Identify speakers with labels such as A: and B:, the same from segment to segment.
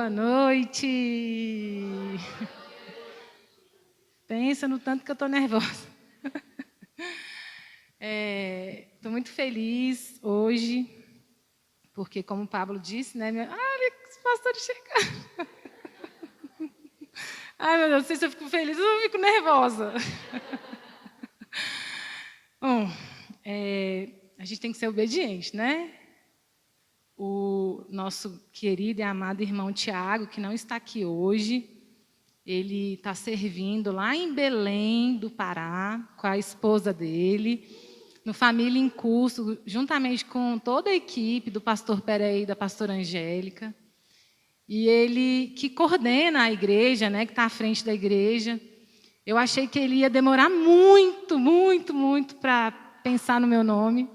A: Boa noite! Pensa no tanto que eu estou nervosa. Estou muito feliz hoje, porque, como o Pablo disse, né? Olha, os pastores chegaram. Ai, meu Deus, não sei se eu fico feliz ou eu fico nervosa. Bom, a gente tem que ser obediente, né? O nosso querido e amado irmão Tiago, que não está aqui hoje, ele está servindo lá em Belém do Pará, com a esposa dele, no Família em Curso, juntamente com toda a equipe do pastor Perei e da pastora Angélica. E ele que coordena a igreja, né, que está à frente da igreja. Eu achei que ele ia demorar muito, muito, muito para pensar no meu nome,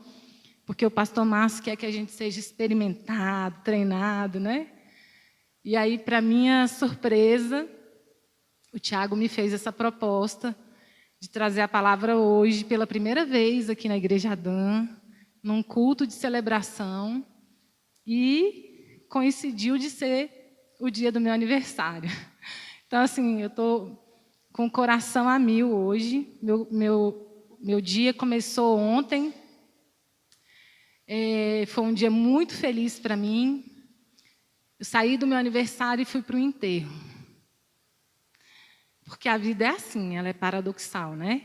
A: porque o pastor Márcio quer que a gente seja experimentado, treinado, né? E aí, para minha surpresa, o Tiago me fez essa proposta de trazer a palavra hoje, pela primeira vez aqui na Igreja Adã, num culto de celebração, e coincidiu de ser o dia do meu aniversário. Então, assim, eu estou com o coração a mil hoje. Meu dia começou ontem. Foi um dia muito feliz para mim. Eu saí do meu aniversário e fui para o enterro. Porque a vida é assim, ela é paradoxal, né?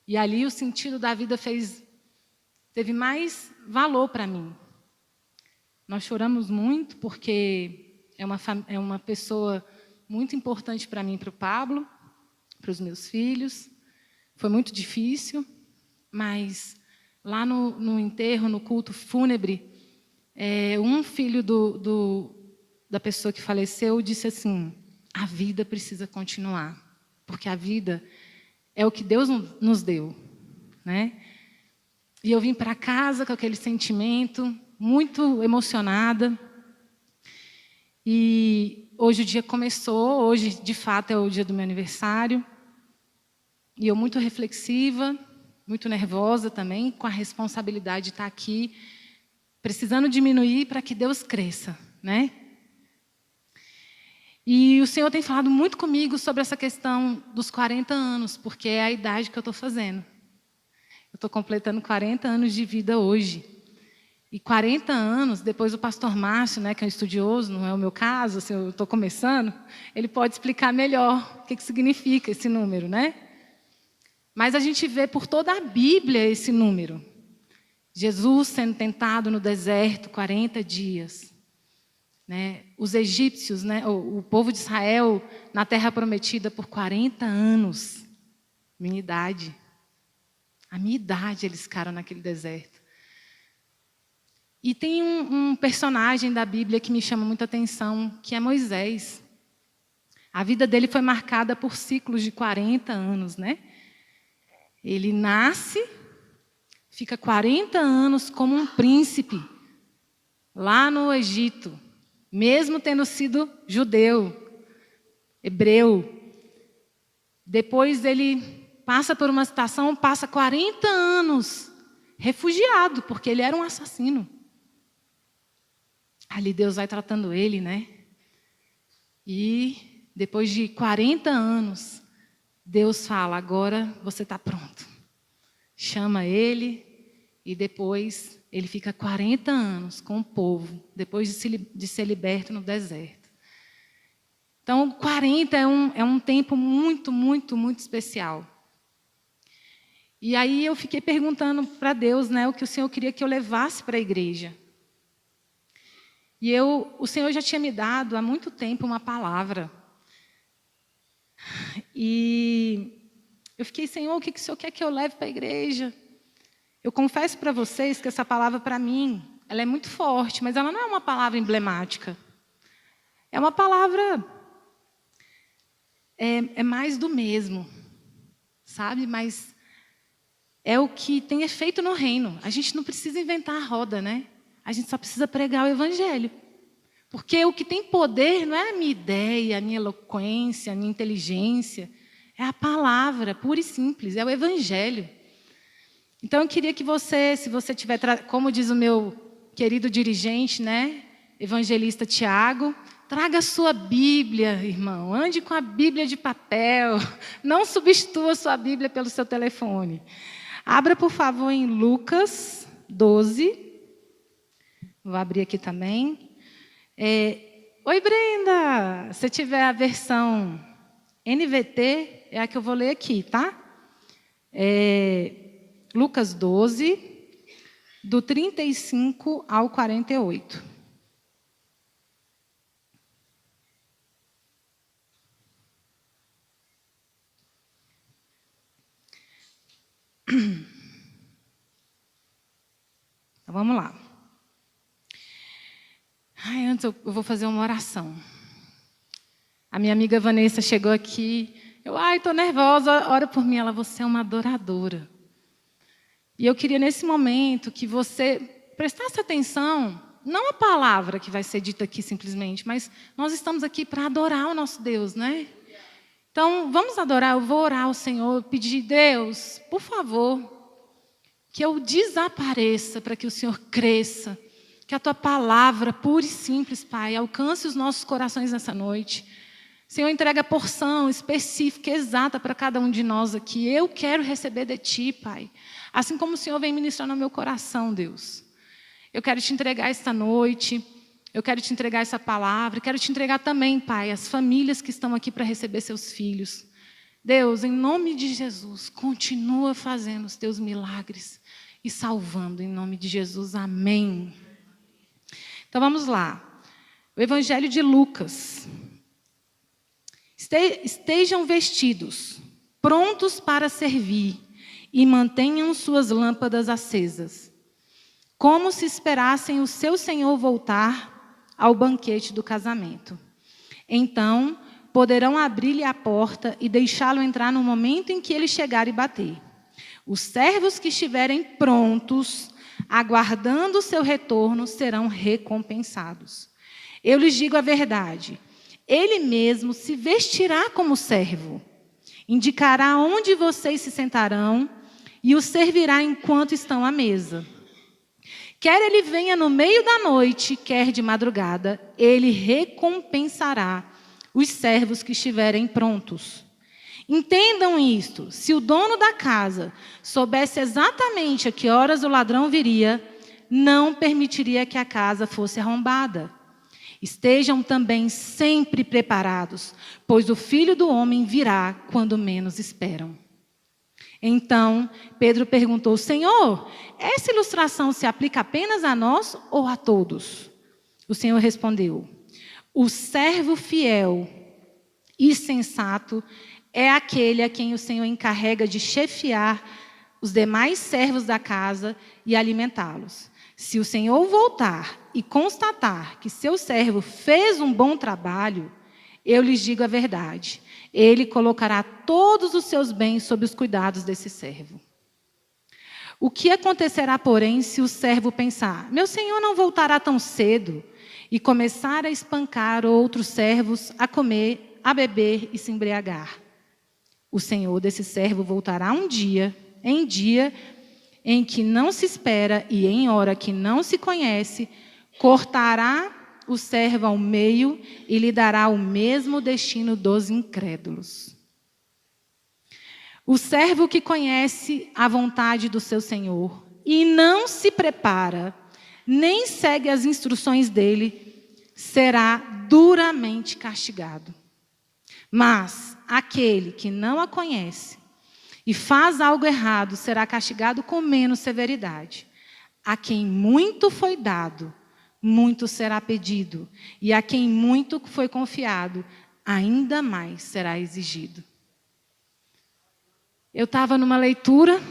A: E ali o sentido da vida teve mais valor para mim. Nós choramos muito porque é uma pessoa muito importante para mim e para o Pablo, para os meus filhos. Foi muito difícil, mas lá no enterro, no culto fúnebre, um filho da pessoa que faleceu disse assim: a vida precisa continuar, porque a vida é o que Deus nos deu, né? E eu vim para casa com aquele sentimento, muito emocionada. E hoje o dia começou, hoje de fato é o dia do meu aniversário. E eu muito reflexiva, muito nervosa também, com a responsabilidade de estar aqui, precisando diminuir para que Deus cresça, né? E o Senhor tem falado muito comigo sobre essa questão dos 40 anos, porque é a idade que eu estou fazendo. Eu estou completando 40 anos de vida hoje. E 40 anos, depois o pastor Márcio, né, que é um estudioso, não é o meu caso, assim, eu estou começando, ele pode explicar melhor o que significa esse número, né? Mas a gente vê por toda a Bíblia esse número. Jesus sendo tentado no deserto 40 dias. Né? Os egípcios, né? O povo de Israel na terra prometida por 40 anos. Minha idade. A minha idade eles ficaram naquele deserto. E tem um personagem da Bíblia que me chama muita atenção, que é Moisés. A vida dele foi marcada por ciclos de 40 anos, né? Ele nasce, fica 40 anos como um príncipe lá no Egito, mesmo tendo sido judeu, hebreu. Depois ele passa por uma situação, passa 40 anos refugiado, porque ele era um assassino. Ali Deus vai tratando ele, né? E depois de 40 anos, Deus fala: agora você está pronto. Chama ele e depois ele fica 40 anos com o povo, depois de ser liberto no deserto. Então, 40 é um tempo muito, muito, muito especial. E aí eu fiquei perguntando para Deus, né, o que o Senhor queria que eu levasse para a igreja. E o Senhor já tinha me dado há muito tempo uma palavra. E eu fiquei: Senhor, o que o Senhor quer que eu leve para a igreja? Eu confesso para vocês que essa palavra, para mim, ela é muito forte, mas ela não é uma palavra emblemática. É uma palavra, é mais do mesmo, sabe? Mas é o que tem efeito no reino. A gente não precisa inventar a roda, né? A gente só precisa pregar o evangelho. Porque o que tem poder não é a minha ideia, a minha eloquência, a minha inteligência. É a palavra, pura e simples, é o evangelho. Então, eu queria que você, se você tiver, como diz o meu querido dirigente, né, evangelista Tiago, Traga a sua Bíblia, irmão. Ande com a Bíblia de papel. Não substitua a sua Bíblia pelo seu telefone. Abra, por favor, em Lucas 12. Vou abrir aqui também. Oi, Brenda. Se tiver a versão NVT, é a que eu vou ler aqui, tá? Lucas 12, do 35 ao 48. Então, vamos lá. Antes eu vou fazer uma oração. A minha amiga Vanessa chegou aqui. Estou nervosa, ora por mim. Ela, você é uma adoradora. E eu queria, nesse momento, que você prestasse atenção, não a palavra que vai ser dita aqui simplesmente, mas nós estamos aqui para adorar o nosso Deus, né? Então, vamos adorar. Eu vou orar ao Senhor, pedir, Deus, por favor, que eu desapareça para que o Senhor cresça, que a Tua palavra, pura e simples, Pai, alcance os nossos corações nessa noite. Senhor, entrega a porção específica, exata para cada um de nós aqui. Eu quero receber de Ti, Pai. Assim como o Senhor vem ministrando no meu coração, Deus. Eu quero Te entregar esta noite, eu quero Te entregar essa palavra, quero Te entregar também, Pai, as famílias que estão aqui para receber seus filhos. Deus, em nome de Jesus, continua fazendo os Teus milagres e salvando, em nome de Jesus. Amém. Então, vamos lá. O Evangelho de Lucas. Estejam vestidos, prontos para servir, e mantenham suas lâmpadas acesas, como se esperassem o seu Senhor voltar ao banquete do casamento. Então, poderão abrir-lhe a porta e deixá-lo entrar no momento em que ele chegar e bater. Os servos que estiverem prontos, aguardando o seu retorno, serão recompensados. Eu lhes digo a verdade, ele mesmo se vestirá como servo, indicará onde vocês se sentarão e os servirá enquanto estão à mesa. Quer ele venha no meio da noite, quer de madrugada, ele recompensará os servos que estiverem prontos. Entendam isto, se o dono da casa soubesse exatamente a que horas o ladrão viria, não permitiria que a casa fosse arrombada. Estejam também sempre preparados, pois o Filho do Homem virá quando menos esperam. Então, Pedro perguntou, Senhor, essa ilustração se aplica apenas a nós ou a todos? O Senhor respondeu, o servo fiel e sensato é aquele a quem o Senhor encarrega de chefiar os demais servos da casa e alimentá-los. Se o Senhor voltar e constatar que seu servo fez um bom trabalho, eu lhes digo a verdade, ele colocará todos os seus bens sob os cuidados desse servo. O que acontecerá, porém, se o servo pensar, meu senhor não voltará tão cedo, e começar a espancar outros servos, a comer, a beber e se embriagar? O senhor desse servo voltará em dia em que não se espera e em hora que não se conhece, cortará o servo ao meio e lhe dará o mesmo destino dos incrédulos. O servo que conhece a vontade do seu senhor e não se prepara, nem segue as instruções dele, será duramente castigado. Mas aquele que não a conhece e faz algo errado será castigado com menos severidade. A quem muito foi dado, muito será pedido, e a quem muito foi confiado, ainda mais será exigido. Eu estava numa leitura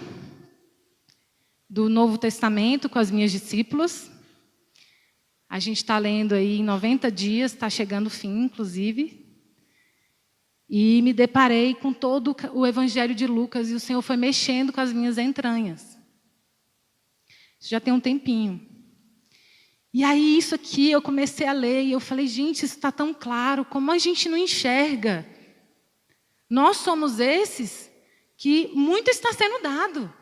A: do Novo Testamento com as minhas discípulas. A gente está lendo aí em 90 dias, está chegando o fim, inclusive. E me deparei com todo o Evangelho de Lucas e o Senhor foi mexendo com as minhas entranhas. Isso já tem um tempinho. E aí isso aqui eu comecei a ler e eu falei, gente, isso está tão claro, como a gente não enxerga? Nós somos esses que muito está sendo dado.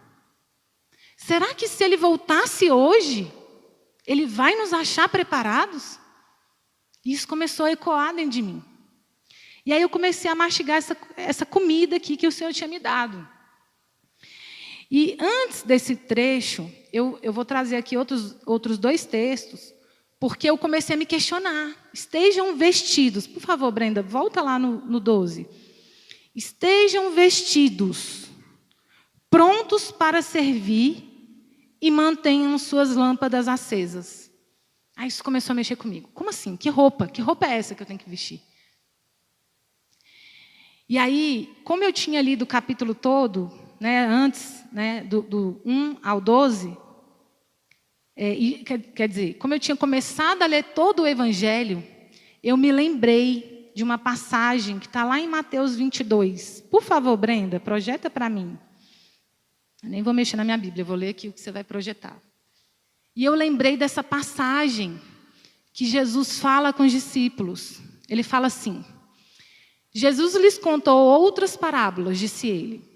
A: Será que se ele voltasse hoje, ele vai nos achar preparados? E isso começou a ecoar dentro de mim. E aí eu comecei a mastigar essa comida aqui que o Senhor tinha me dado. E antes desse trecho, eu vou trazer aqui outros 2 textos, porque eu comecei a me questionar. Estejam vestidos. Por favor, Brenda, volta lá no 12. Estejam vestidos, prontos para servir e mantenham suas lâmpadas acesas. Aí isso começou a mexer comigo. Como assim? Que roupa? Que roupa é essa que eu tenho que vestir? E aí, como eu tinha lido o capítulo todo, né, antes, né, do 1 ao 12, quer dizer, como eu tinha começado a ler todo o Evangelho, eu me lembrei de uma passagem que está lá em Mateus 22. Por favor, Brenda, projeta para mim. Eu nem vou mexer na minha Bíblia, eu vou ler aqui o que você vai projetar. E eu lembrei dessa passagem que Jesus fala com os discípulos. Ele fala assim: Jesus lhes contou outras parábolas, disse ele.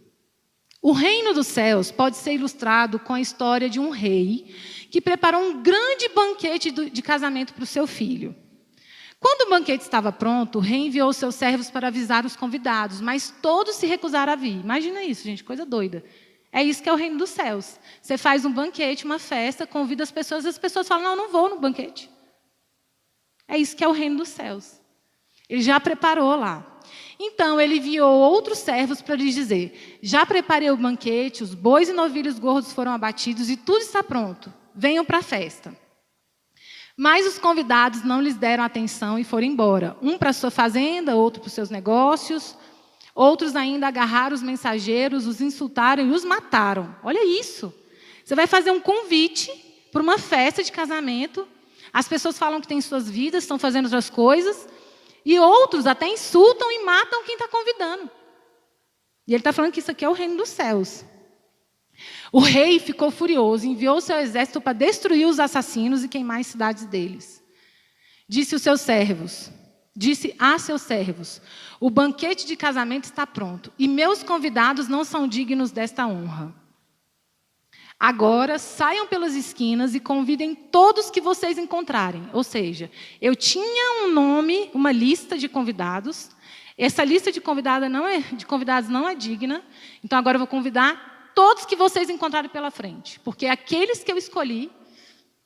A: O reino dos céus pode ser ilustrado com a história de um rei que preparou um grande banquete de casamento para o seu filho. Quando o banquete estava pronto, o rei enviou seus servos para avisar os convidados, mas todos se recusaram a vir. Imagina isso, gente, coisa doida. É isso que é o reino dos céus. Você faz um banquete, uma festa, convida as pessoas falam, não, não vou no banquete. É isso que é o reino dos céus. Ele já preparou lá. Então, ele enviou outros servos para lhes dizer, já preparei o banquete, os bois e novilhos gordos foram abatidos e tudo está pronto. Venham para a festa. Mas os convidados não lhes deram atenção e foram embora. Um para a sua fazenda, outro para os seus negócios. Outros ainda agarraram os mensageiros, os insultaram e os mataram. Olha isso. Você vai fazer um convite para uma festa de casamento. As pessoas falam que têm suas vidas, estão fazendo outras coisas. E outros até insultam e matam quem está convidando. E ele está falando que isso aqui é o reino dos céus. O rei ficou furioso, enviou seu exército para destruir os assassinos e queimar as cidades deles. Disse a seus servos, o banquete de casamento está pronto, e meus convidados não são dignos desta honra. Agora, saiam pelas esquinas e convidem todos que vocês encontrarem. Ou seja, eu tinha um nome, uma lista de convidados. Essa lista de convidados não é digna. Então, agora eu vou convidar todos que vocês encontrarem pela frente. Porque aqueles que eu escolhi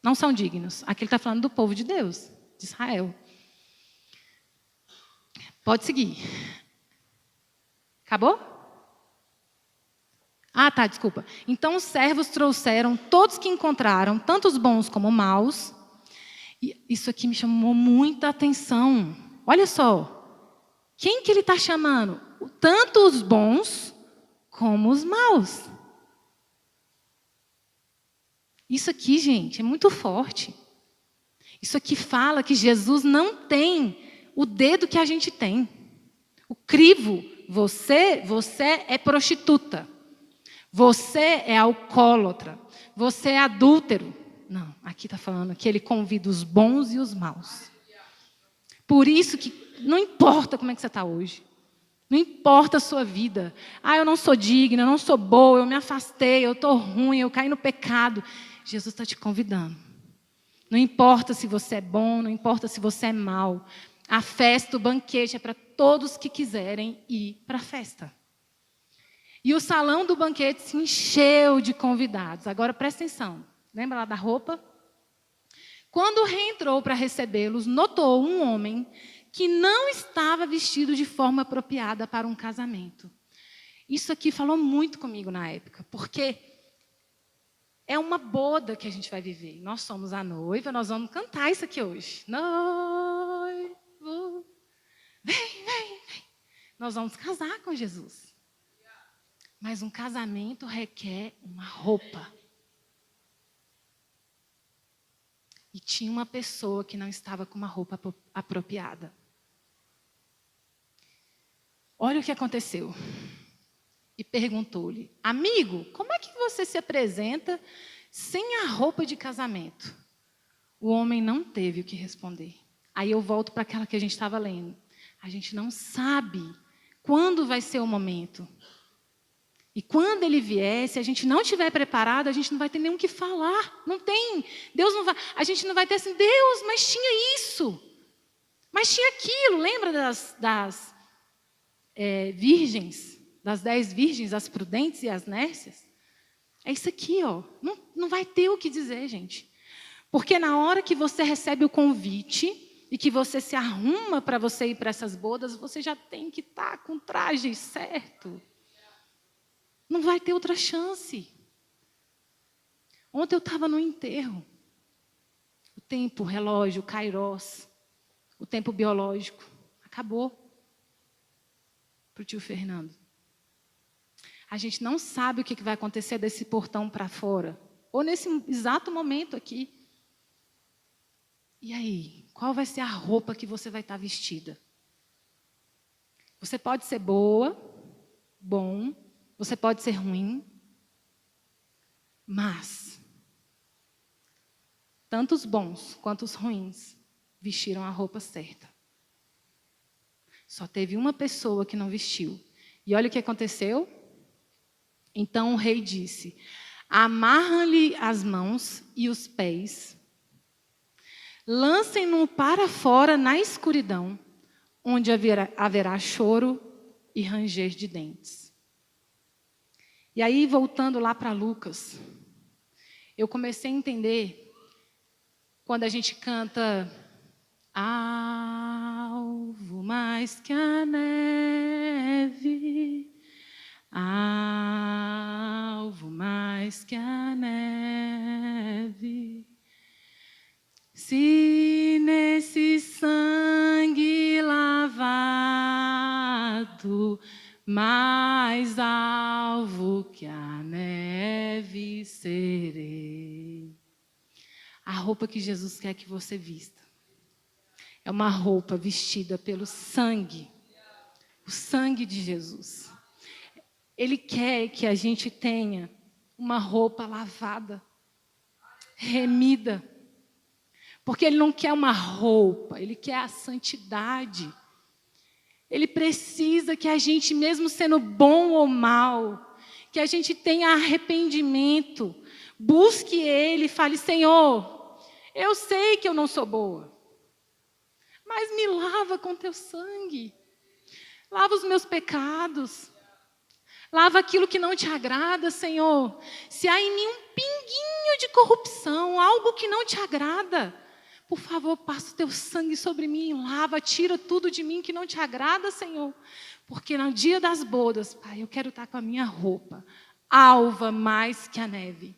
A: não são dignos. Aqui ele está falando do povo de Deus, de Israel. Pode seguir. Acabou? Ah, tá, desculpa. Então os servos trouxeram todos que encontraram, tanto os bons como os maus. E isso aqui me chamou muita atenção. Olha só. Quem que ele está chamando? Tanto os bons como os maus. Isso aqui, gente, é muito forte. Isso aqui fala que Jesus não tem o dedo que a gente tem. O crivo. Você é prostituta. Você é alcoólatra, você é adúltero. Não, aqui está falando que ele convida os bons e os maus. Por isso que não importa como é que você está hoje. Não importa a sua vida. Ah, eu não sou digna, eu não sou boa, eu me afastei, eu estou ruim, eu caí no pecado. Jesus está te convidando. Não importa se você é bom, não importa se você é mau. A festa, o banquete é para todos que quiserem ir para a festa. E o salão do banquete se encheu de convidados. Agora, presta atenção. Lembra lá da roupa? Quando o rei entrou para recebê-los, notou um homem que não estava vestido de forma apropriada para um casamento. Isso aqui falou muito comigo na época, porque é uma boda que a gente vai viver. Nós somos a noiva, nós vamos cantar isso aqui hoje. Noivo, vem, vem, vem. Nós vamos casar com Jesus. Mas um casamento requer uma roupa. E tinha uma pessoa que não estava com uma roupa apropriada. Olha o que aconteceu. E perguntou-lhe, amigo, como é que você se apresenta sem a roupa de casamento? O homem não teve o que responder. Aí eu volto para aquela que a gente estava lendo. A gente não sabe quando vai ser o momento. E quando ele vier, se a gente não estiver preparado, a gente não vai ter nem o que falar. Não tem. Deus não vai. A gente não vai ter assim, Deus, mas tinha isso. Mas tinha aquilo, lembra das virgens, das 10 virgens, as prudentes e as nércias? É isso aqui, ó. Não vai ter o que dizer, gente. Porque na hora que você recebe o convite e que você se arruma para você ir para essas bodas, você já tem que estar com o traje certo. Não vai ter outra chance. Ontem eu estava no enterro. O tempo, o relógio, o kairos, o tempo biológico, acabou para o tio Fernando. A gente não sabe o que vai acontecer desse portão para fora, ou nesse exato momento aqui. E aí, qual vai ser a roupa que você vai estar vestida? Você pode ser boa, bom, você pode ser ruim, mas tanto os bons quanto os ruins vestiram a roupa certa. Só teve uma pessoa que não vestiu. E olha o que aconteceu. Então o rei disse: amarram-lhe as mãos e os pés, lancem-no para fora na escuridão, onde haverá choro e ranger de dentes. E aí, voltando lá para Lucas, eu comecei a entender quando a gente canta alvo mais que a neve, alvo mais que a neve. Se nesse sangue lavado, mais alvo que a neve serei. A roupa que Jesus quer que você vista é uma roupa vestida pelo sangue, o sangue de Jesus. Ele quer que a gente tenha uma roupa lavada, remida, porque Ele não quer uma roupa, Ele quer a santidade. Ele precisa que a gente, mesmo sendo bom ou mal, que a gente tenha arrependimento, busque Ele e fale: Senhor, eu sei que eu não sou boa, mas me lava com teu sangue, lava os meus pecados, lava aquilo que não te agrada, Senhor. Se há em mim um pinguinho de corrupção, algo que não te agrada, por favor, passa o teu sangue sobre mim, lava, tira tudo de mim que não te agrada, Senhor. Porque no dia das bodas, Pai, eu quero estar com a minha roupa alva mais que a neve.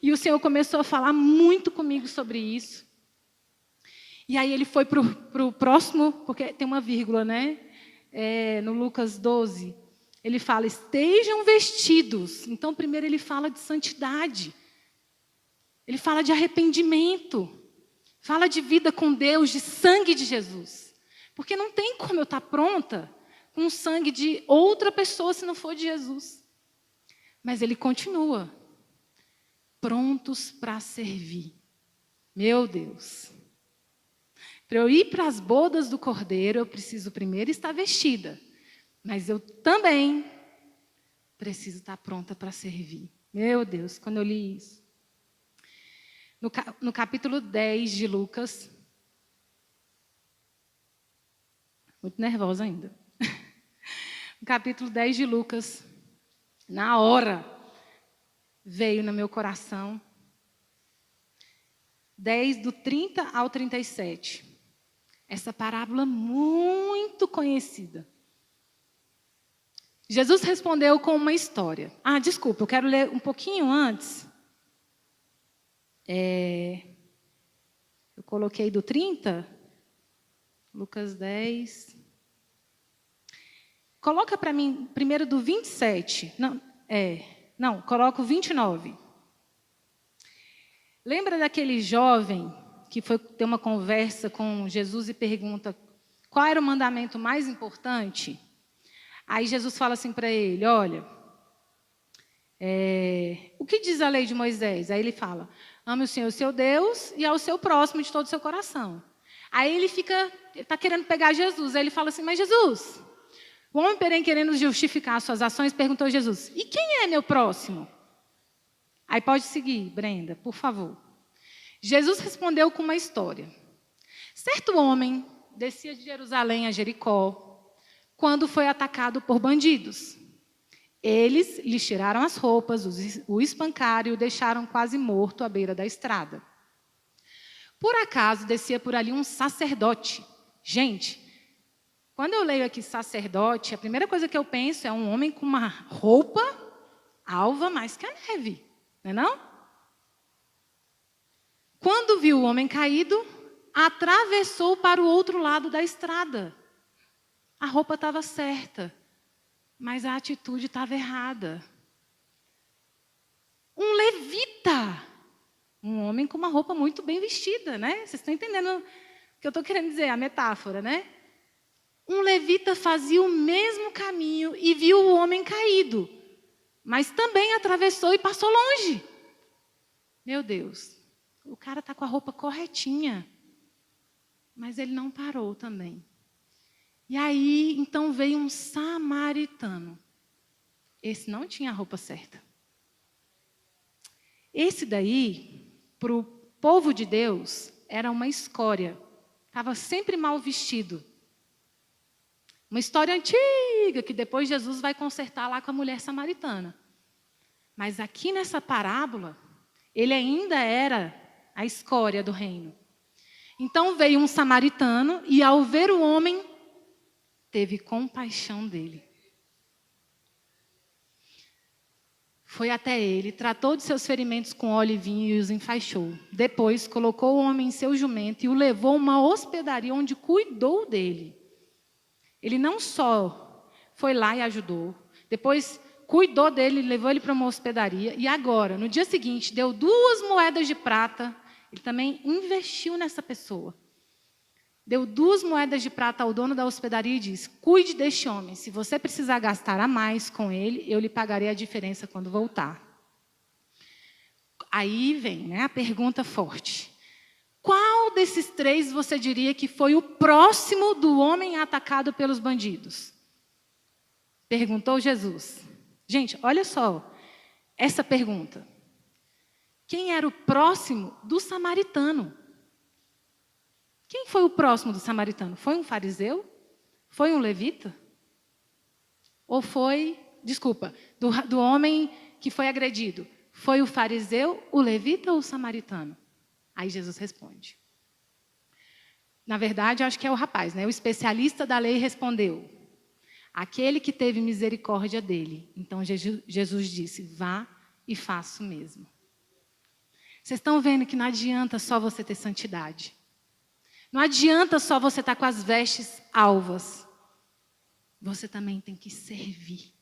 A: E o Senhor começou a falar muito comigo sobre isso. E aí ele foi para o próximo, porque tem uma vírgula, né? No Lucas 12, ele fala: estejam vestidos. Então, primeiro ele fala de santidade. Ele fala de arrependimento. Fala de vida com Deus, de sangue de Jesus. Porque não tem como eu estar pronta com o sangue de outra pessoa se não for de Jesus. Mas ele continua. Prontos para servir. Meu Deus. Para eu ir para as bodas do Cordeiro, eu preciso primeiro estar vestida. Mas eu também preciso estar pronta para servir. Meu Deus, quando eu li isso. No capítulo 10 de Lucas. Muito nervosa ainda. No capítulo 10 de Lucas, na hora, veio no meu coração, 10, do 30 ao 37. Essa parábola muito conhecida. Jesus respondeu com uma história. Desculpa, eu quero ler um pouquinho antes. Eu coloquei do 30, Lucas 10. Coloca para mim primeiro do 27. Não, coloca o 29. Lembra daquele jovem que foi ter uma conversa com Jesus e pergunta qual era o mandamento mais importante? Aí Jesus fala assim para ele: olha, o que diz a lei de Moisés? Aí ele fala: ame o Senhor, seu Deus, e ao seu próximo de todo o seu coração. Aí ele está querendo pegar Jesus. Aí ele fala assim: mas Jesus, o homem, porém, querendo justificar as suas ações, perguntou a Jesus: e quem é meu próximo? Aí pode seguir, Brenda, por favor. Jesus respondeu com uma história. Certo homem descia de Jerusalém a Jericó, quando foi atacado por bandidos. Eles lhe tiraram as roupas, o espancaram e o deixaram quase morto à beira da estrada. Por acaso, descia por ali um sacerdote. Gente, quando eu leio aqui sacerdote, a primeira coisa que eu penso é um homem com uma roupa alva mais que a neve, não é não? Quando viu o homem caído, atravessou para o outro lado da estrada. A roupa estava certa, mas a atitude estava errada. Um levita, um homem com uma roupa muito bem vestida, né? Vocês estão entendendo o que eu estou querendo dizer, a metáfora, né? Um levita fazia o mesmo caminho e viu o homem caído, mas também atravessou e passou longe. Meu Deus, o cara está com a roupa corretinha, mas ele não parou também. E aí, então, veio um samaritano. Esse não tinha a roupa certa. Esse daí, para o povo de Deus, era uma escória. Estava sempre mal vestido. Uma história antiga, que depois Jesus vai consertar lá com a mulher samaritana. Mas aqui nessa parábola, ele ainda era a escória do reino. Então veio um samaritano e, ao ver o homem, teve compaixão dele. Foi até ele, tratou de seus ferimentos com óleo e vinho e os enfaixou. Depois colocou o homem em seu jumento e o levou a uma hospedaria onde cuidou dele. Ele não só foi lá e ajudou, depois cuidou dele, levou ele para uma hospedaria e agora, no dia seguinte, deu 2 moedas de prata. Ele também investiu nessa pessoa. Deu 2 moedas de prata ao dono da hospedaria e disse: cuide deste homem, se você precisar gastar a mais com ele, eu lhe pagarei a diferença quando voltar. Aí vem, né, a pergunta forte. Qual desses 3 você diria que foi o próximo do homem atacado pelos bandidos? Perguntou Jesus. Gente, olha só essa pergunta. Quem era o próximo do samaritano? Quem foi o próximo do samaritano? Foi um fariseu? Foi um levita? Ou foi, do homem que foi agredido? Foi o fariseu, o levita ou o samaritano? Aí Jesus responde. Na verdade, eu acho que é o rapaz, né? O especialista da lei respondeu: aquele que teve misericórdia dele. Então Jesus disse: vá e faça o mesmo. Vocês estão vendo que não adianta só você ter santidade. Não adianta só você estar com as vestes alvas. Você também tem que servir.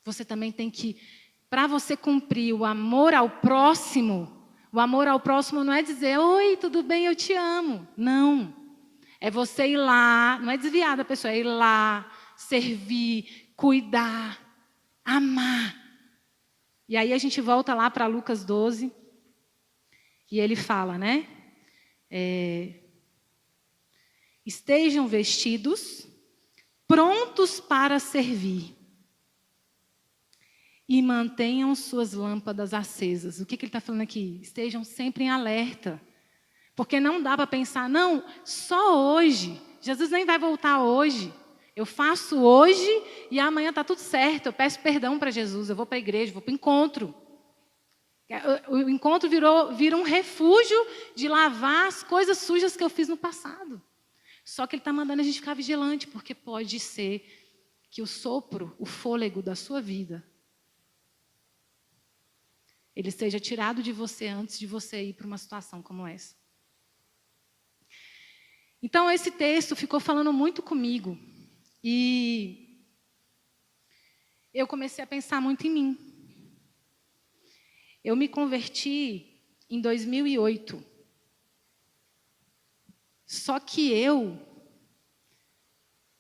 A: Você também tem que, para você cumprir o amor ao próximo não é dizer: oi, tudo bem, eu te amo. Não. É você ir lá, não é desviar da pessoa, é ir lá, servir, cuidar, amar. E aí a gente volta lá para Lucas 12, e ele fala, né? Estejam vestidos, prontos para servir. E mantenham suas lâmpadas acesas. O que ele está falando aqui? Estejam sempre em alerta. Porque não dá para pensar, não, só hoje. Jesus nem vai voltar hoje. Eu faço hoje e amanhã está tudo certo. Eu peço perdão para Jesus, eu vou para a igreja, vou para o encontro. O encontro vira um refúgio de lavar as coisas sujas que eu fiz no passado. Só que ele está mandando a gente ficar vigilante, porque pode ser que o sopro, o fôlego da sua vida, ele seja tirado de você antes de você ir para uma situação como essa. Então, esse texto ficou falando muito comigo. E eu comecei a pensar muito em mim. Eu me converti em 2008. Só que eu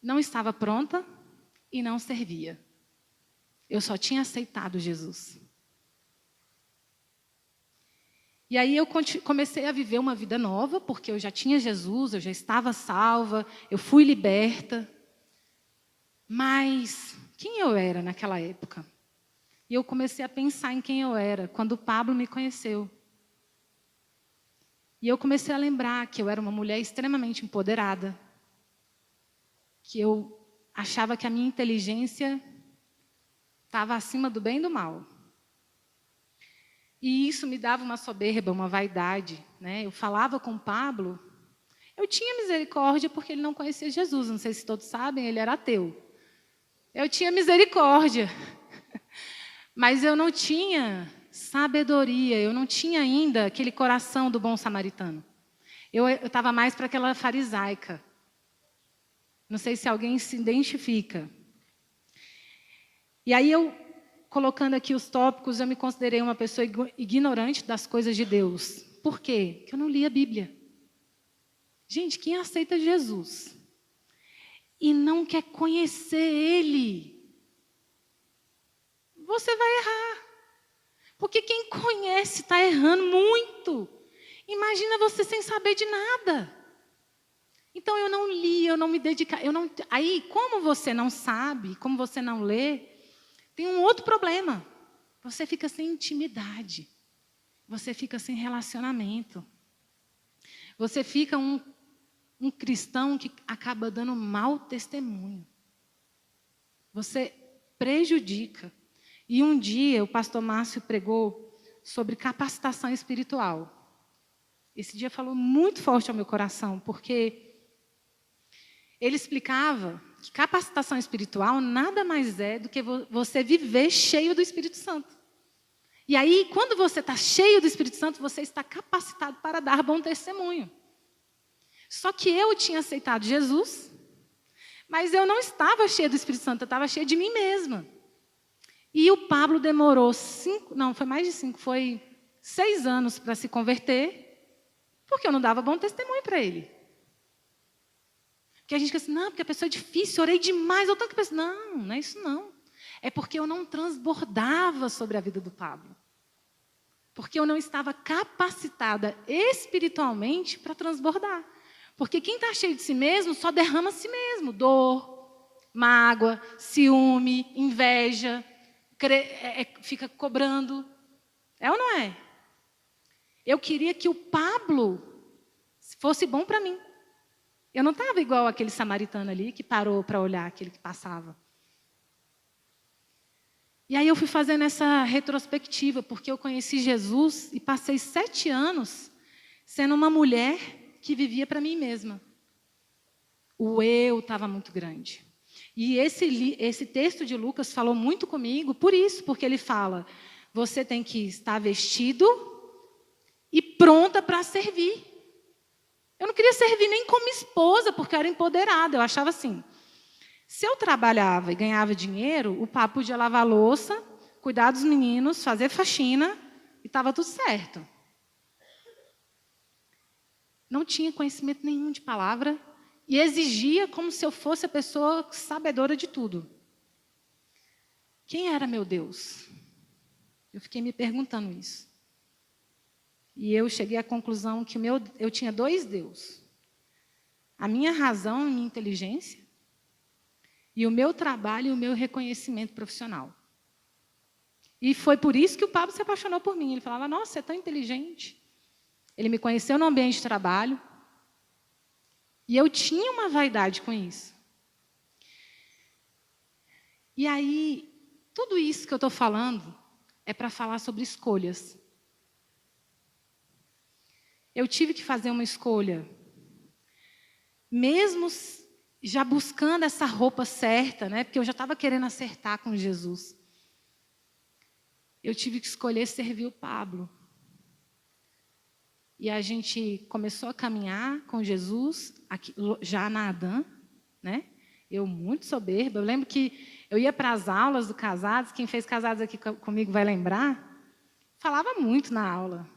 A: não estava pronta e não servia. Eu só tinha aceitado Jesus. E aí eu comecei a viver uma vida nova, porque eu já tinha Jesus, eu já estava salva, eu fui liberta. Mas quem eu era naquela época? E eu comecei a pensar em quem eu era quando o Pablo me conheceu. E eu comecei a lembrar que eu era uma mulher extremamente empoderada, que eu achava que a minha inteligência estava acima do bem e do mal. E isso me dava uma soberba, uma vaidade, né? Eu falava com o Pablo, eu tinha misericórdia porque ele não conhecia Jesus, não sei se todos sabem, ele era ateu. Eu tinha misericórdia, mas eu não tinha sabedoria, eu não tinha ainda aquele coração do bom samaritano. Eu estava mais para aquela farisaica. Não sei se alguém se identifica. E aí eu, colocando aqui os tópicos, eu me considerei uma pessoa ignorante das coisas de Deus. Por quê? Porque eu não li a Bíblia. Gente, quem aceita Jesus e não quer conhecer Ele, você vai errar. Porque quem conhece está errando muito. Imagina você sem saber de nada. Então eu não li, eu não me dediquei. Aí, como você não sabe, como você não lê, tem um outro problema. Você fica sem intimidade. Você fica sem relacionamento. Você fica um cristão que acaba dando mau testemunho. Você prejudica. E um dia o pastor Márcio pregou sobre capacitação espiritual. Esse dia falou muito forte ao meu coração, porque ele explicava que capacitação espiritual nada mais é do que você viver cheio do Espírito Santo. E aí, quando você está cheio do Espírito Santo, você está capacitado para dar bom testemunho. Só que eu tinha aceitado Jesus, mas eu não estava cheia do Espírito Santo, eu estava cheia de mim mesma. E o Pablo demorou foi 6 anos para se converter, porque eu não dava bom testemunho para ele. Porque a gente fica assim, não, porque a pessoa é difícil, orei demais, eu tanto que penso, não é isso não. É porque eu não transbordava sobre a vida do Pablo. Porque eu não estava capacitada espiritualmente para transbordar. Porque quem está cheio de si mesmo só derrama a si mesmo. Dor, mágoa, ciúme, inveja, fica cobrando. É ou não é? Eu queria que o Pablo fosse bom para mim. Eu não estava igual aquele samaritano ali que parou para olhar aquele que passava. E aí eu fui fazendo essa retrospectiva, porque eu conheci Jesus e passei 7 anos sendo uma mulher que vivia para mim mesma. O eu estava muito grande. E esse texto de Lucas falou muito comigo por isso, porque ele fala, você tem que estar vestido e pronta para servir. Eu não queria servir nem como esposa, porque eu era empoderada. Eu achava assim, se eu trabalhava e ganhava dinheiro, o papo podia lavar a louça, cuidar dos meninos, fazer faxina, e estava tudo certo. Não tinha conhecimento nenhum de palavra e exigia como se eu fosse a pessoa sabedora de tudo. Quem era meu Deus? Eu fiquei me perguntando isso. E eu cheguei à conclusão que eu tinha 2 deuses. A minha razão, a minha inteligência, e o meu trabalho e o meu reconhecimento profissional. E foi por isso que o Pablo se apaixonou por mim. Ele falava, nossa, você é tão inteligente. Ele me conheceu no ambiente de trabalho. E eu tinha uma vaidade com isso. E aí, tudo isso que eu estou falando é para falar sobre escolhas. Eu tive que fazer uma escolha. Mesmo já buscando essa roupa certa, né? Porque eu já estava querendo acertar com Jesus. Eu tive que escolher servir o Pablo. E a gente começou a caminhar com Jesus, aqui, já na Adã, né? Eu muito soberba. Eu lembro que eu ia para as aulas do Casados, quem fez Casados aqui comigo vai lembrar, falava muito na aula.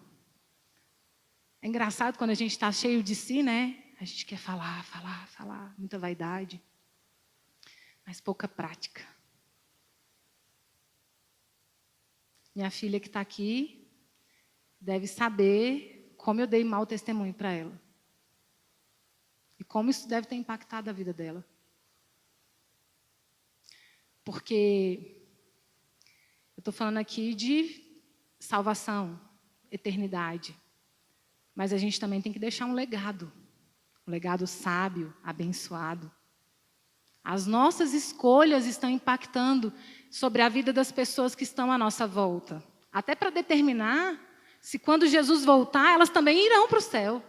A: É engraçado quando a gente está cheio de si, né? A gente quer falar, muita vaidade, mas pouca prática. Minha filha que está aqui deve saber como eu dei mau testemunho para ela. E como isso deve ter impactado a vida dela. Porque eu estou falando aqui de salvação, eternidade. mas a gente também tem que deixar um legado sábio, abençoado. As nossas escolhas estão impactando sobre a vida das pessoas que estão à nossa volta. Até para determinar se quando Jesus voltar, elas também irão para o céu.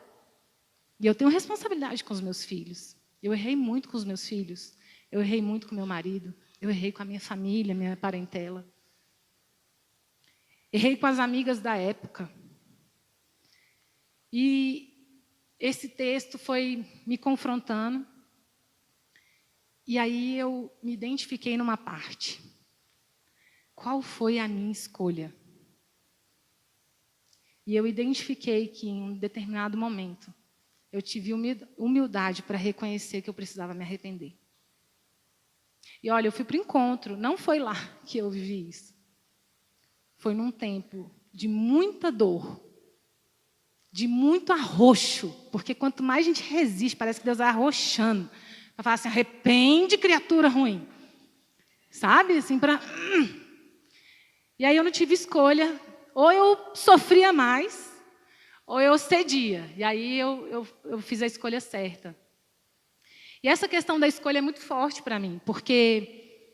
A: E eu tenho responsabilidade com os meus filhos. Eu errei muito com os meus filhos. Eu errei muito com meu marido. Eu errei com a minha família, minha parentela. Errei com as amigas da época. E esse texto foi me confrontando. E aí eu me identifiquei numa parte. Qual foi a minha escolha? E eu identifiquei que em um determinado momento eu tive humildade para reconhecer que eu precisava me arrepender. E olha, eu fui para o encontro, não foi lá que eu vivi isso. Foi num tempo de muita dor, de muito arroxo, porque quanto mais a gente resiste, parece que Deus vai arroxando. Para falar assim, arrepende, criatura ruim. Sabe? Assim, para... E aí eu não tive escolha. Ou eu sofria mais, ou eu cedia. E aí eu fiz a escolha certa. E essa questão da escolha é muito forte para mim, porque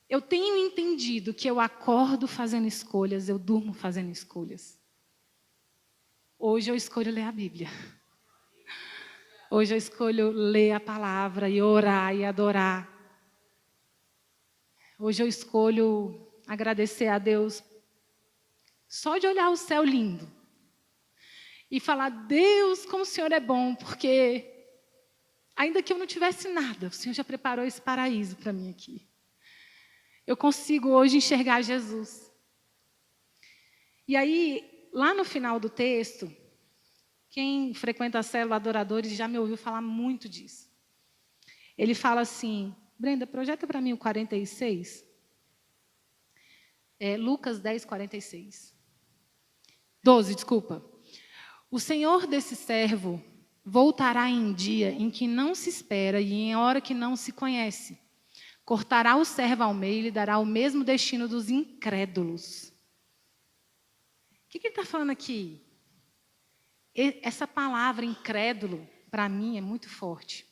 A: eu tenho entendido que eu acordo fazendo escolhas, eu durmo fazendo escolhas. Hoje eu escolho ler a Bíblia. Hoje eu escolho ler a palavra e orar e adorar. Hoje eu escolho agradecer a Deus só de olhar o céu lindo. E falar, Deus, como o Senhor é bom, porque ainda que eu não tivesse nada, o Senhor já preparou esse paraíso para mim aqui. Eu consigo hoje enxergar Jesus. E aí, lá no final do texto, quem frequenta a célula Adoradores já me ouviu falar muito disso. Ele fala assim, Brenda, projeta para mim o 46. Lucas 10, 46. 12, desculpa. O senhor desse servo voltará em dia em que não se espera e em hora que não se conhece. Cortará o servo ao meio e lhe dará o mesmo destino dos incrédulos. O que ele está falando aqui? Essa palavra incrédulo, para mim, é muito forte.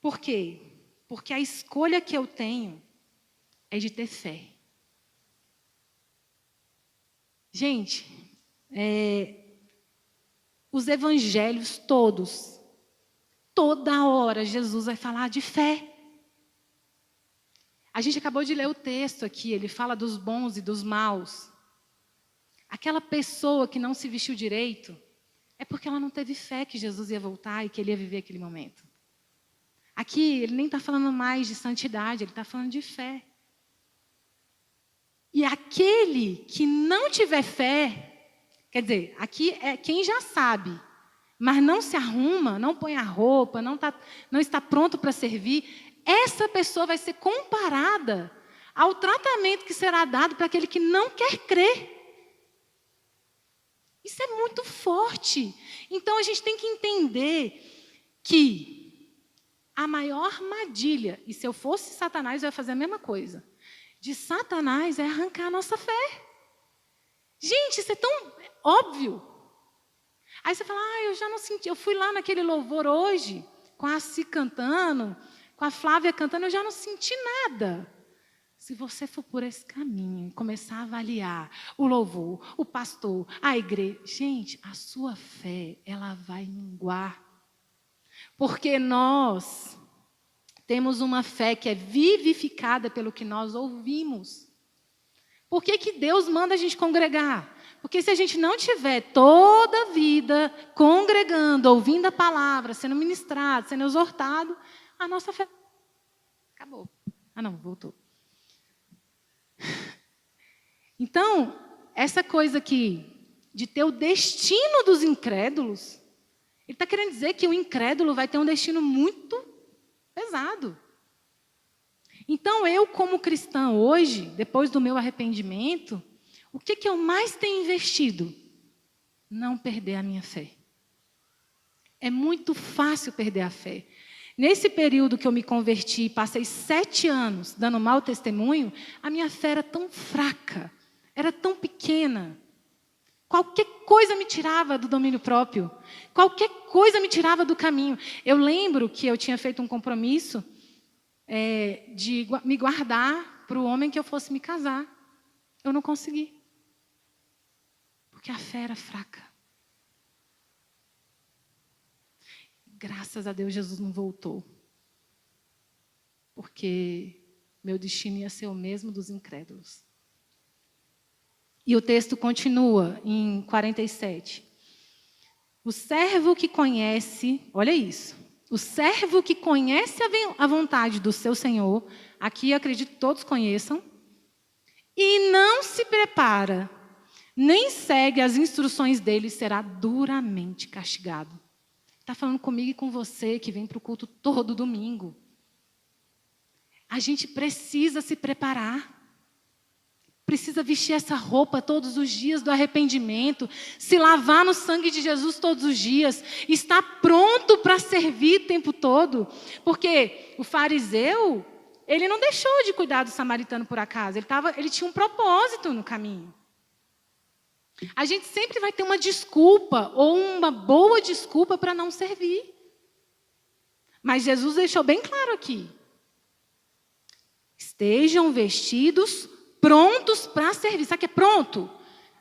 A: Por quê? Porque a escolha que eu tenho é de ter fé. Gente, os evangelhos todos, toda hora Jesus vai falar de fé. A gente acabou de ler o texto aqui, ele fala dos bons e dos maus. Aquela pessoa que não se vestiu direito, é porque ela não teve fé que Jesus ia voltar e que ele ia viver aquele momento. Aqui, ele nem está falando mais de santidade, ele está falando de fé. E aquele que não tiver fé, quer dizer, aqui é quem já sabe, mas não se arruma, não põe a roupa, não está pronto para servir, essa pessoa vai ser comparada ao tratamento que será dado para aquele que não quer crer. Isso é muito forte. Então, a gente tem que entender que a maior armadilha, e se eu fosse Satanás, eu ia fazer a mesma coisa, de Satanás é arrancar a nossa fé. Gente, isso é tão óbvio. Aí você fala, eu já não senti, eu fui lá naquele louvor hoje, com a Si cantando, com a Flávia cantando, eu já não senti nada. Se você for por esse caminho, começar a avaliar o louvor, o pastor, a igreja, gente, a sua fé, ela vai minguar. Porque nós temos uma fé que é vivificada pelo que nós ouvimos. Por que Deus manda a gente congregar? Porque se a gente não tiver toda a vida congregando, ouvindo a palavra, sendo ministrado, sendo exortado, a nossa fé acabou. Não, voltou. Então, essa coisa aqui, de ter o destino dos incrédulos, ele está querendo dizer que o incrédulo vai ter um destino muito pesado. Então, eu como cristã hoje, depois do meu arrependimento, o que eu mais tenho investido? Não perder a minha fé. É muito fácil perder a fé. Nesse período que eu me converti, passei 7 anos dando mau testemunho, a minha fé era tão fraca, era tão pequena, Qualquer coisa me tirava do domínio próprio. Qualquer coisa me tirava do caminho. Eu lembro que eu tinha feito um compromisso de me guardar para o homem que eu fosse me casar. Eu não consegui. Porque a fé era fraca. Graças a Deus, Jesus não voltou. Porque meu destino ia ser o mesmo dos incrédulos. E o texto continua em 47. O servo que conhece, olha isso, o servo que conhece a vontade do seu Senhor, aqui acredito que todos conheçam, e não se prepara, nem segue as instruções dele, será duramente castigado. Está falando comigo e com você que vem para o culto todo domingo. A gente precisa se preparar. Precisa vestir essa roupa todos os dias do arrependimento, se lavar no sangue de Jesus todos os dias, estar pronto para servir o tempo todo. Porque o fariseu, ele não deixou de cuidar do samaritano por acaso, ele tinha um propósito no caminho. A gente sempre vai ter uma desculpa, ou uma boa desculpa para não servir. Mas Jesus deixou bem claro aqui. Estejam vestidos prontos para servir. Sabe o que é pronto?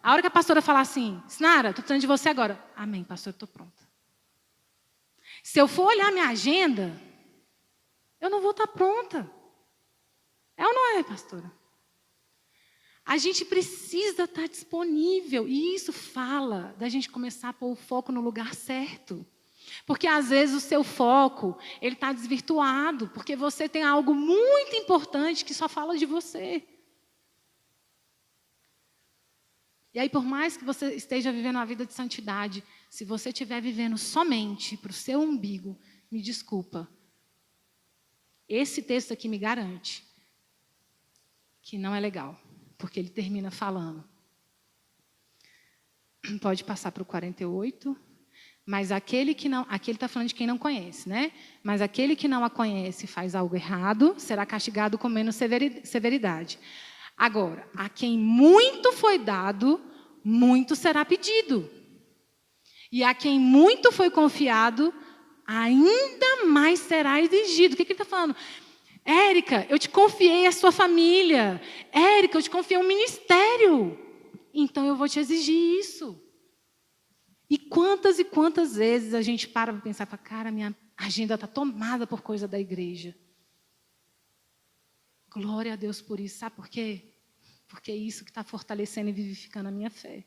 A: A hora que a pastora falar assim, Sinara, estou precisando de você agora. Amém, pastor, estou pronta. Se eu for olhar minha agenda, eu não vou estar pronta. É ou não é, pastora? A gente precisa estar disponível. E isso fala da gente começar a pôr o foco no lugar certo. Porque às vezes o seu foco, ele está desvirtuado. Porque você tem algo muito importante que só fala de você. E aí, por mais que você esteja vivendo uma vida de santidade, se você estiver vivendo somente para o seu umbigo, me desculpa. Esse texto aqui me garante que não é legal, porque ele termina falando. Pode passar para o 48. Mas aquele que não... Aqui ele está falando de quem não conhece, né? Mas aquele que não a conhece e faz algo errado, será castigado com menos severidade. Agora, a quem muito foi dado, muito será pedido. E a quem muito foi confiado, ainda mais será exigido. O que ele está falando? Érica, eu te confiei a sua família. Érica, eu te confiei um ministério. Então eu vou te exigir isso. E quantas vezes a gente para pensar, cara, minha agenda está tomada por coisa da igreja. Glória a Deus por isso. Sabe por quê? Porque é isso que está fortalecendo e vivificando a minha fé.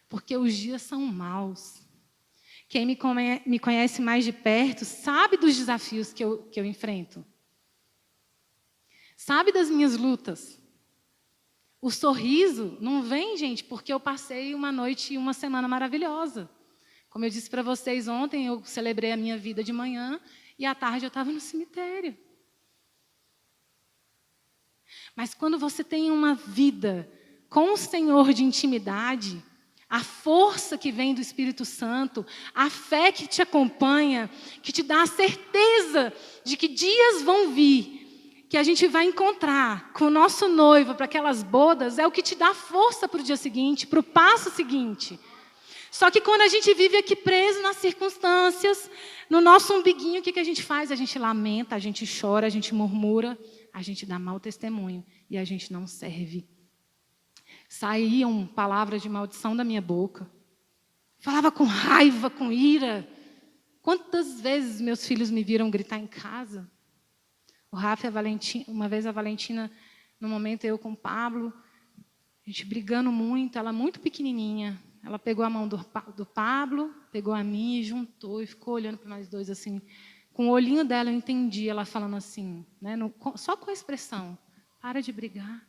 A: Porque os dias são maus. Quem me conhece mais de perto sabe dos desafios que eu enfrento. Sabe das minhas lutas. O sorriso não vem, gente, porque eu passei uma noite e uma semana maravilhosa. Como eu disse para vocês ontem, eu celebrei a minha vida de manhã e à tarde eu estava no cemitério. Mas quando você tem uma vida com o Senhor de intimidade, a força que vem do Espírito Santo, a fé que te acompanha, que te dá a certeza de que dias vão vir, que a gente vai encontrar com o nosso noivo para aquelas bodas, é o que te dá força para o dia seguinte, para o passo seguinte. Só que quando a gente vive aqui preso nas circunstâncias, no nosso umbiguinho, o que a gente faz? A gente lamenta, a gente chora, a gente murmura, a gente dá mau testemunho e a gente não serve. Saíam palavras de maldição da minha boca. Falava com raiva, com ira. Quantas vezes meus filhos me viram gritar em casa? O Rafa e a Valentina, uma vez a Valentina, no momento eu com o Pablo, a gente brigando muito, ela muito pequenininha. Ela pegou a mão do Pablo, pegou a minha e juntou e ficou olhando para nós dois assim. Com o olhinho dela eu entendi ela falando assim, né, só com a expressão, para de brigar.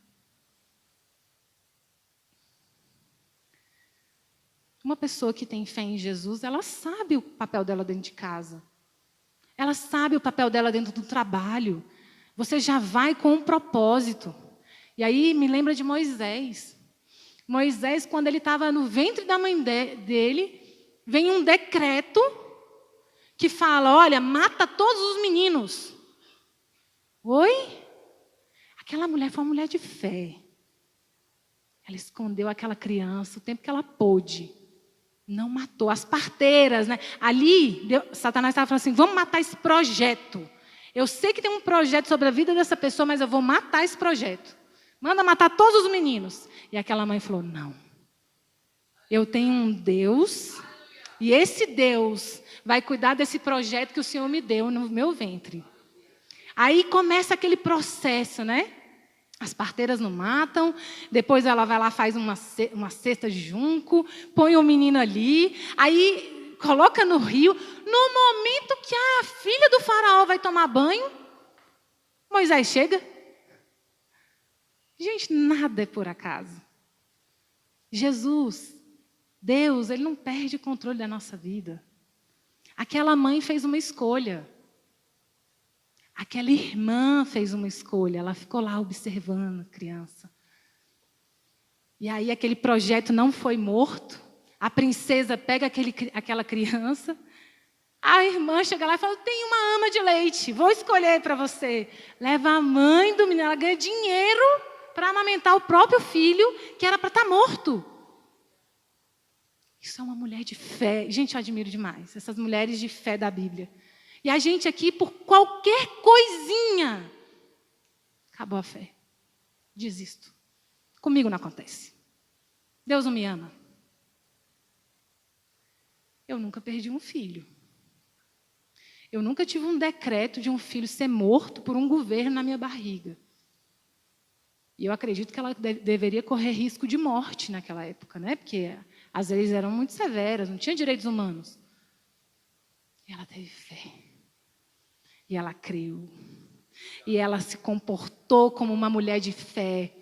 A: Uma pessoa que tem fé em Jesus, ela sabe o papel dela dentro de casa. Ela sabe o papel dela dentro do trabalho. Você já vai com um propósito. E aí me lembra de Moisés. Moisés, quando ele estava no ventre da mãe dele, vem um decreto que fala, olha, mata todos os meninos. Oi? Aquela mulher foi uma mulher de fé. Ela escondeu aquela criança o tempo que ela pôde. Não matou. As parteiras, né? Ali, Satanás estava falando assim, vamos matar esse projeto. Eu sei que tem um projeto sobre a vida dessa pessoa, mas eu vou matar esse projeto. Manda matar todos os meninos. E aquela mãe falou, não. Eu tenho um Deus, e esse Deus vai cuidar desse projeto que o Senhor me deu no meu ventre. Aí começa aquele processo, né? As parteiras não matam, depois ela vai lá, faz uma cesta de junco, põe o menino ali, aí coloca no rio. No momento que a filha do faraó vai tomar banho, Moisés chega. Gente, nada é por acaso. Jesus, Deus, Ele não perde o controle da nossa vida. Aquela mãe fez uma escolha. Aquela irmã fez uma escolha. Ela ficou lá observando a criança. E aí aquele projeto não foi morto. A princesa pega aquela criança. A irmã chega lá e fala, tem uma ama de leite, vou escolher para você. Leva a mãe do menino, ela ganha dinheiro para amamentar o próprio filho, que era para estar morto. Isso é uma mulher de fé. Gente, eu admiro demais essas mulheres de fé da Bíblia. E a gente aqui, por qualquer coisinha, acabou a fé. Desisto. Comigo não acontece. Deus não me ama. Eu nunca perdi um filho. Eu nunca tive um decreto de um filho ser morto por um governo na minha barriga. E eu acredito que ela deveria correr risco de morte naquela época, né? Porque as leis eram muito severas, não tinha direitos humanos. E ela teve fé. E ela creu. E ela se comportou como uma mulher de fé.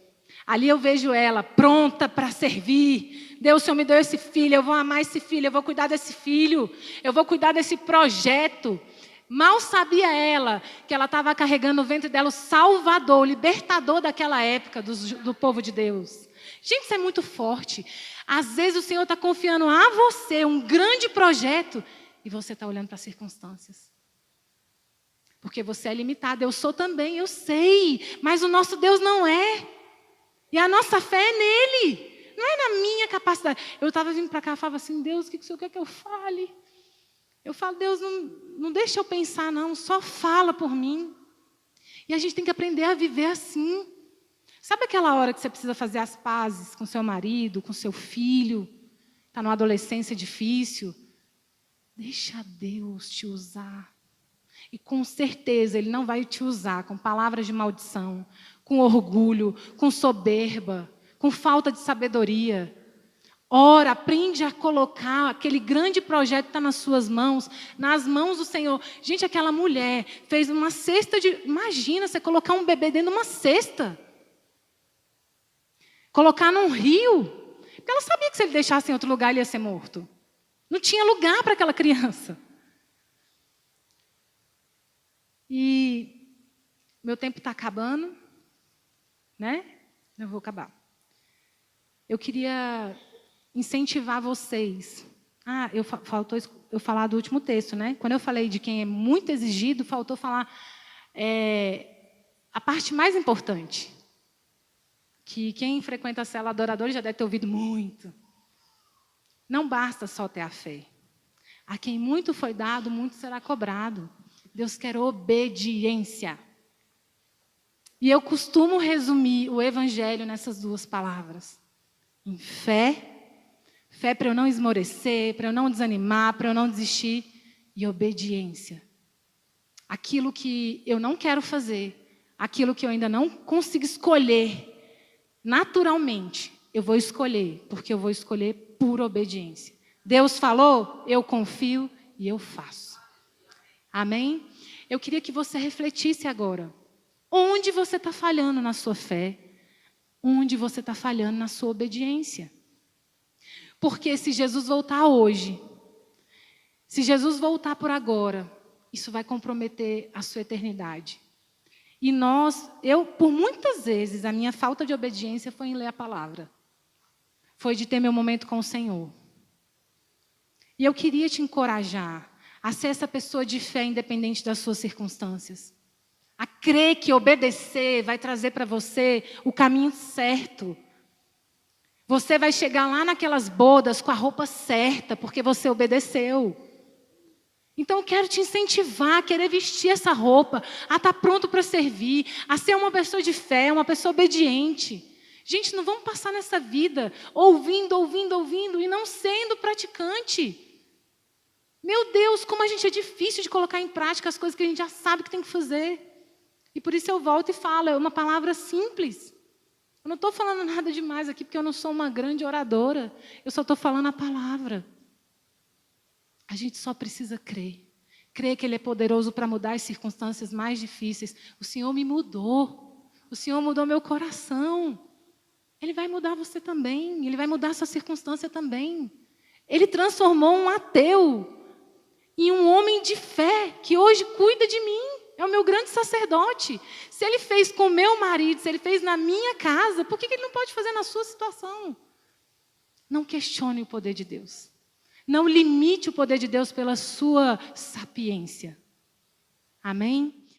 A: Ali eu vejo ela pronta para servir. Deus, o Senhor me deu esse filho, eu vou amar esse filho, eu vou cuidar desse filho, eu vou cuidar desse projeto. Mal sabia ela que ela estava carregando no ventre dela o Salvador, o libertador daquela época do povo de Deus. Gente, isso é muito forte. Às vezes o Senhor está confiando a você um grande projeto e você está olhando para as circunstâncias. Porque você é limitado, eu sou também, eu sei, mas o nosso Deus não é. E a nossa fé é nele, não é na minha capacidade. Eu estava vindo para cá e falava assim, Deus, o que o Senhor quer que eu fale? Eu falo, Deus, não deixa eu pensar não, só fala por mim. E a gente tem que aprender a viver assim. Sabe aquela hora que você precisa fazer as pazes com seu marido, com seu filho, está numa adolescência difícil? Deixa Deus te usar. E com certeza Ele não vai te usar com palavras de maldição, com orgulho, com soberba, com falta de sabedoria. Ora, aprende a colocar aquele grande projeto que está nas suas mãos, nas mãos do Senhor. Gente, aquela mulher fez uma cesta de... Imagina você colocar um bebê dentro de uma cesta. Colocar num rio. Porque ela sabia que se ele deixasse em outro lugar, ele ia ser morto. Não tinha lugar para aquela criança. E meu tempo está acabando, né? Eu vou acabar. Eu queria incentivar vocês. Faltou eu falar do último texto, né? Quando eu falei de quem é muito exigido, faltou falar a parte mais importante. Que quem frequenta a célula adoradora já deve ter ouvido muito. Não basta só ter a fé. A quem muito foi dado, muito será cobrado. Deus quer obediência. E eu costumo resumir o Evangelho nessas duas palavras. Em fé. Fé para eu não esmorecer, para eu não desanimar, para eu não desistir. E obediência. Aquilo que eu não quero fazer, aquilo que eu ainda não consigo escolher, naturalmente, eu vou escolher, porque eu vou escolher por obediência. Deus falou, eu confio e eu faço. Amém? Eu queria que você refletisse agora. Onde você está falhando na sua fé? Onde você está falhando na sua obediência? Porque se Jesus voltar hoje, se Jesus voltar por agora, isso vai comprometer a sua eternidade. E por muitas vezes, a minha falta de obediência foi em ler a palavra. Foi de ter meu momento com o Senhor. E eu queria te encorajar a ser essa pessoa de fé independente das suas circunstâncias. A crer que obedecer vai trazer para você o caminho certo. Você vai chegar lá naquelas bodas com a roupa certa, porque você obedeceu. Então eu quero te incentivar a querer vestir essa roupa, a estar pronto para servir, a ser uma pessoa de fé, uma pessoa obediente. Gente, não vamos passar nessa vida ouvindo e não sendo praticante. Meu Deus, como a gente é difícil de colocar em prática as coisas que a gente já sabe que tem que fazer. E por isso eu volto e falo, é uma palavra simples. Eu não estou falando nada demais aqui, porque eu não sou uma grande oradora. Eu só estou falando a palavra. A gente só precisa crer. Crer que Ele é poderoso para mudar as circunstâncias mais difíceis. O Senhor me mudou. O Senhor mudou meu coração. Ele vai mudar você também. Ele vai mudar a sua circunstância também. Ele transformou um ateu em um homem de fé que hoje cuida de mim. É o meu grande sacerdote. Se Ele fez com o meu marido, se Ele fez na minha casa, por que Ele não pode fazer na sua situação? Não questione o poder de Deus. Não limite o poder de Deus pela sua sapiência. Amém?